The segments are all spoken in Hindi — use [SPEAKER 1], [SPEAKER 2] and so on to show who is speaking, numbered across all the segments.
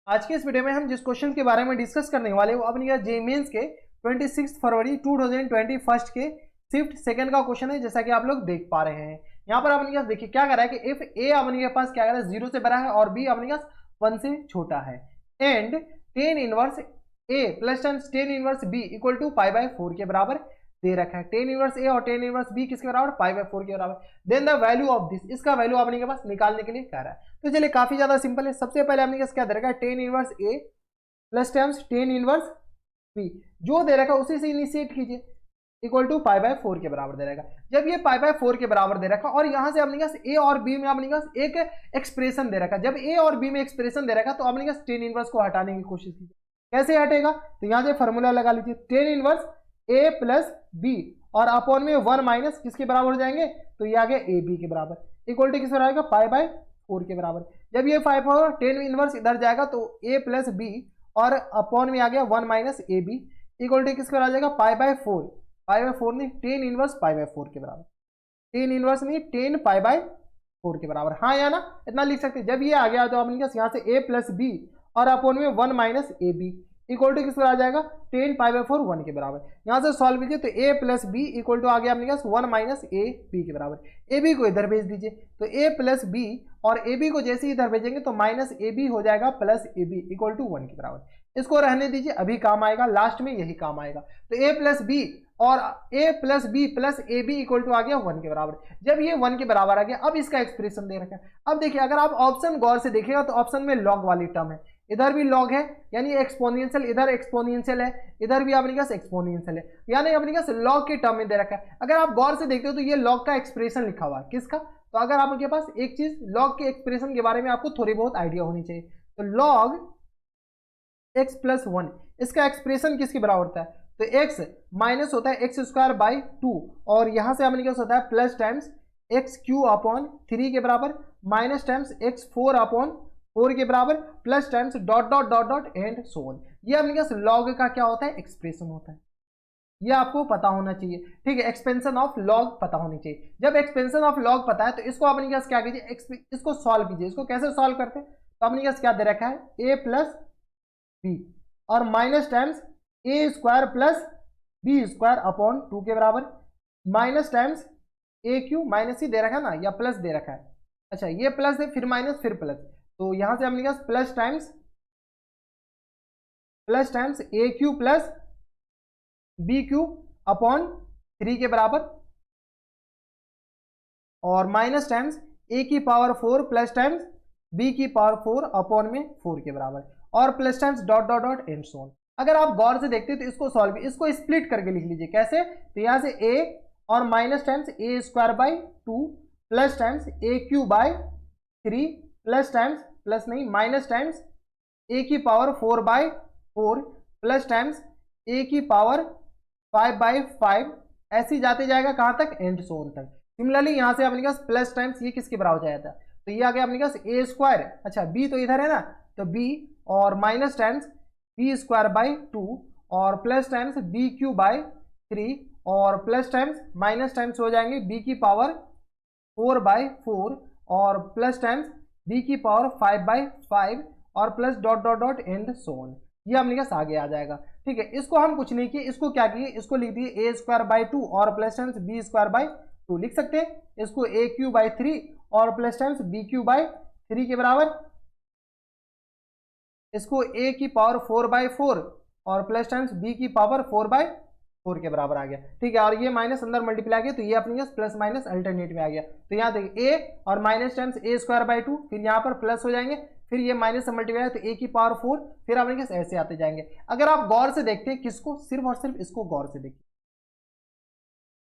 [SPEAKER 1] आज के इस वीडियो में हम जिस क्वेश्चन के बारे में डिस्कस करने वाले वो अपने जेईई मेंस के 26 फरवरी 2021 के शिफ्ट सेकंड का क्वेश्चन है, जैसा कि आप लोग देख पा रहे हैं। यहाँ पर अपने पास देखिए क्या कर रहा है कि इफ ए अपने के पास क्या कर रहा है 0 से बड़ा है और बी अपने पास 1 से छोटा है and tan inverse A plus times tan inverse b equal to pi by 4 के बराबर दे रखा है। टेन इनवर्स ए और टेन इनवर्स बी किसके बराबर? पाई बाय 4 के बराबर। Then the value of this, इसका वैल्यू अपने के पास निकालने के लिए कह रहा है। तो चलिए काफी ज्यादा सिंपल है। सबसे पहले अपने के पास क्या दे रखा है? टेन इनवर्स ए plus times tan inverse B, जो दे रखा है उसी से इनिशिएट कीजिए, इक्वल टू पाई बाय 4 के बराबर दे रखा। जब ये पाई बाय 4 के बराबर दे रखा और यहाँ से अपने पास ए और बी में अपने पास एक एक्सप्रेशन दे रखा, जब ए और बी में एक्सप्रेशन दे रखा तो अपने पास टेन इनवर्स को हटाने की कोशिश कीजिए। कैसे हटेगा? तो यहाँ से फॉर्मूला लगा लीजिए, टेन इनवर्स ए प्लस बी और अपॉन में 1 माइनस किसके बराबर हो जाएंगे? तो ये आ गया ए बी के बराबर, इक्वल टू किस बराबर आएगा? पाई बाय 4 के बराबर। जब ये 5 होगा टेन इनवर्स इधर जाएगा तो ए प्लस बी और अपॉन में आ गया 1 minus a B equal to किस पर आ जाएगा? पाई बाय 4। पाई बाय 4 नहीं, टेन इनवर्स पाई बाय 4 के बराबर। टेन इनवर्स नहीं, टेन पाई बाय 4 के बराबर। हाँ या ना, इतना लिख सकते हैं। जब ये आ गया तो अपने पास यहाँ से ए प्लस बी और अपॉन में 1 minus a B equal to किस पर आ जाएगा? टेन पाई बाय 4 1 के बराबर। यहाँ से सॉल्व कीजिए तो a plus B equal to आ गया अपने पास 1 माइनस ए बी के बराबर। ए बी को इधर भेज दीजिए तो ए प्लस बी और ए बी को जैसे ही इधर भेजेंगे तो माइनस ए बी हो जाएगा plus A B equal to 1 के बराबर। इसको रहने दीजिए, अभी काम आएगा, लास्ट में यही काम आएगा। तो ए प्लस बी और A plus B plus A B equal to आ गया 1 के बराबर। जब ये 1 के बराबर आ गया, अब इसका एक्सप्रेशन दे रखा है। अब देखिए अगर आप ऑप्शन गौर से देखिएगा तो ऑप्शन में लॉग वाली टर्म है, इधर भी लॉग है यानी एक्सपोनेंशियल, इधर एक्सपोनेंशियल है, इधर भी अपने पास एक्सपोनेंशियल है, यानी अपने पास लॉग के टर्म में दे रखा है। अगर आप गौर से देखते हो तो ये लॉग का एक्सप्रेशन लिखा हुआ है, किसका? तो अगर आपके पास एक चीज लॉग के एक्सप्रेशन के बारे में आपको थोड़ी बहुत आइडिया होनी चाहिए, तो लॉग एक्स प्लस 1 इसका एक्सप्रेशन किसके बराबर होता है? तो एक्स माइनस होता है एक्स स्क्वायर बाई 2 और यहां से अपने पास होता है plus times x Q upon 3 के बराबर माइनस टाइम्स एक्स 4 अपॉन 4 के बराबर plus times dot dot dot dot and so on. ये अपने पास लॉग का क्या होता है? एक्सप्रेशन होता है। ये आपको पता होना चाहिए, ठीक है। एक्सपेंशन ऑफ लॉग पता होनी चाहिए। जब एक्सपेंशन ऑफ लॉग पता है तो इसको अपने पास क्या कीजिए? इसको सॉल्व कीजिए। इसको कैसे सॉल्व करते हैं? तो अपने पास क्या दे रखा है? ए प्लस बी और minus times A square plus B square upon 2 के बराबर minus times A cube, minus ही दे रखा है ना या प्लस दे रखा है? अच्छा, ये प्लस है फिर माइनस फिर प्लस, तो यहां से हमने कहा plus times A cube plus B cube upon 3 के बराबर और माइनस टाइम्स ए की पावर 4 प्लस टाइम्स बी की पावर 4 अपॉन में 4 के बराबर और plus times dot dot dot and so on. अगर आप गौर से देखते हैं तो इसको सॉल्व, इसको स्प्लिट करके लिख लीजिए। कैसे? तो यहां से a और minus times A square by 2 plus times A Q by 3 plus times plus नहीं माइनस टाइम्स ए की power 4 by 4 plus times A की पावर 5 बाई 5, ऐसे जाते जाएगा कहां तक? एंड सो ऑन तक। सिमिलरली यहां से अपने पास प्लस टाइम्स ये किसके बराबर हो जाता है? तो ये आ गया अपने पास ए स्क्वायर, अच्छा बी तो इधर है ना, तो बी और minus times b square by 2 और plus times b cube by 3 और प्लस टाइम्स माइनस टाइम्स हो जाएंगे बी की पावर 4 बाई 4 और प्लस टाइम्स बी की पावर 5 बाई 5 और plus dot dot dot and so on. ये अपने पास आगे आ जाएगा, ठीक है। इसको हम कुछ नहीं किए, इसको क्या किए? इसको लिख दिए ए स्क्वायर बाई 2 और plus times b square by 2 लिख सकते हैं। इसको ए क्यू बाई 3 और plus times b cube by 3 के बराबर, इसको a की पावर 4 बाई 4 और प्लस टाइम्स b की पावर 4 बाई 4 के बराबर आ गया, ठीक है। और ये माइनस अंदर मल्टीप्लाई किया तो ये अपने पास प्लस माइनस अल्टरनेट में आ गया। तो यहाँ देखिए a और minus times A square by 2, फिर यहाँ पर प्लस हो जाएंगे, फिर ये माइनस से मल्टीप्लाई तो a की पावर 4, फिर अपने पास ऐसे आते जाएंगे। अगर आप गौर से देखते हैं, किसको? सिर्फ और सिर्फ इसको गौर से देखिए,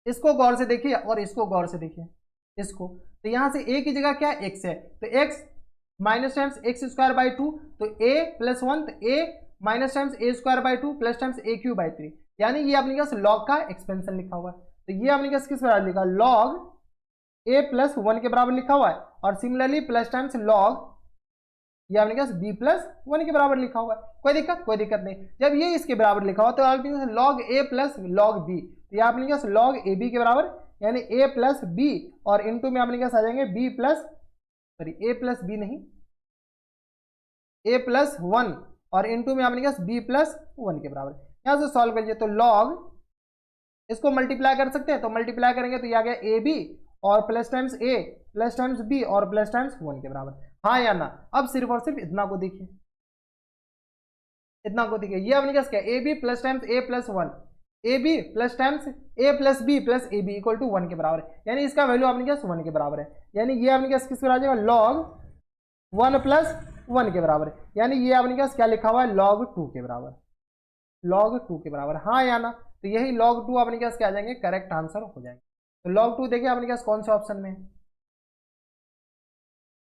[SPEAKER 1] इसको गौर से देखिए और इसको गौर से देखिए, इसको। तो यहाँ से a की जगह क्या x है? तो x minus times x square by 2, तो a प्लस 1 तो a minus times A square by 2 plus times A Q by 3, यानी ये अपने पास लॉग का एक्सपेंशन लिखा हुआ है। तो ये अपने पास किस बराबर लिखा? लॉग a प्लस 1 के बराबर लिखा हुआ है और सिमिलरली प्लस टाइम्स लॉग ये अपने पास b प्लस 1 के बराबर लिखा हुआ है। कोई दिक्कत? कोई दिक्कत नहीं। जब ये इसके बराबर लिखा हुआ तो अपने पास log a plus log b, तो ये अपने पास लॉग ए बी के बराबर यानी a प्लस b और इनटू में अपने पास आ जाएंगे b plus, sorry a plus b नहीं, ए प्लस वन और इंटू में आपने कहा बी प्लस वन के बराबर। यहां से सॉल्व करिए तो लॉग, इसको मल्टीप्लाई कर सकते हैं तो मल्टीप्लाई करेंगे तो ये आ गया ए बी और plus times a plus times B और प्लस टाइम्स वन के बराबर, हाँ या ना। अब सिर्फ और सिर्फ इतना को देखिए, इतना को देखिए, ये आपने क्या a b plus times a plus one, a b plus times a plus B plus A B equal to one के बराबर है, यानी इसका वैल्यू आपने क्या वन के बराबर है, यानी ये आपने क्या किस आ जाएगा लॉग वन प्लस वन के बराबर है, यानी ये आपने क्या लिखा हुआ है लॉग टू के बराबर, लॉग टू के बराबर, हाँ या ना। तो यही लॉग टू अपने क्या आ जाएंगे, करेक्ट आंसर हो जाएंगे। तो लॉग टू देखिए अपने क्या कौन से ऑप्शन में है,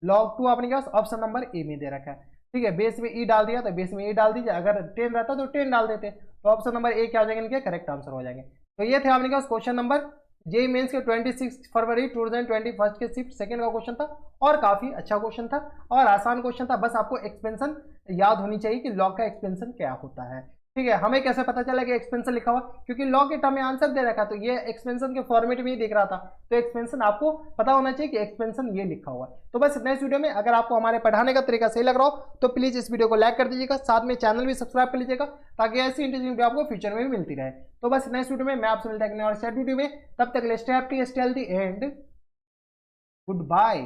[SPEAKER 1] लॉग टू अपने क्या ऑप्शन नंबर ए में दे रखा है, ठीक है। बेस में ई डाल दिया तो बेस में ई डाल दीजिए, अगर 10 रहता तो 10 डाल देते, तो ऑप्शन नंबर ए क्या हो जाएंगे, इनके करेक्ट आंसर हो जाएंगे। तो ये थे आपने क्या क्वेश्चन नंबर जेईई मेंस के 26 फरवरी 2021 के शिफ्ट सेकंड का क्वेश्चन था, और काफी अच्छा क्वेश्चन था और आसान क्वेश्चन था। बस आपको एक्सपेंशन याद होनी चाहिए कि लॉग का एक्सपेंशन क्या होता है, ठीक है। हमें कैसे पता चला कि एक्सपेंशन लिखा हुआ, क्योंकि लॉग के टर्म में आंसर दे रखा, तो ये एक्सपेंशन के फॉर्मेट में ही दिख रहा था, तो एक्सपेंशन आपको पता होना चाहिए कि एक्सपेंशन ये लिखा हुआ है। तो बस इतना इस वीडियो में, अगर आपको हमारे पढ़ाने का तरीका सही लग रहा हो तो प्लीज इस वीडियो को लाइक कर दीजिएगा, साथ में चैनल भी सब्सक्राइब कर लीजिएगा ताकि ऐसी इंटरेस्टिंग वीडियो आपको फ्यूचर में भी मिलती रहे। तो बस इतना इस वीडियो में, मैं आपसे मिलता है और वीडियो में, तब तक stay happy stay healthy and good bye.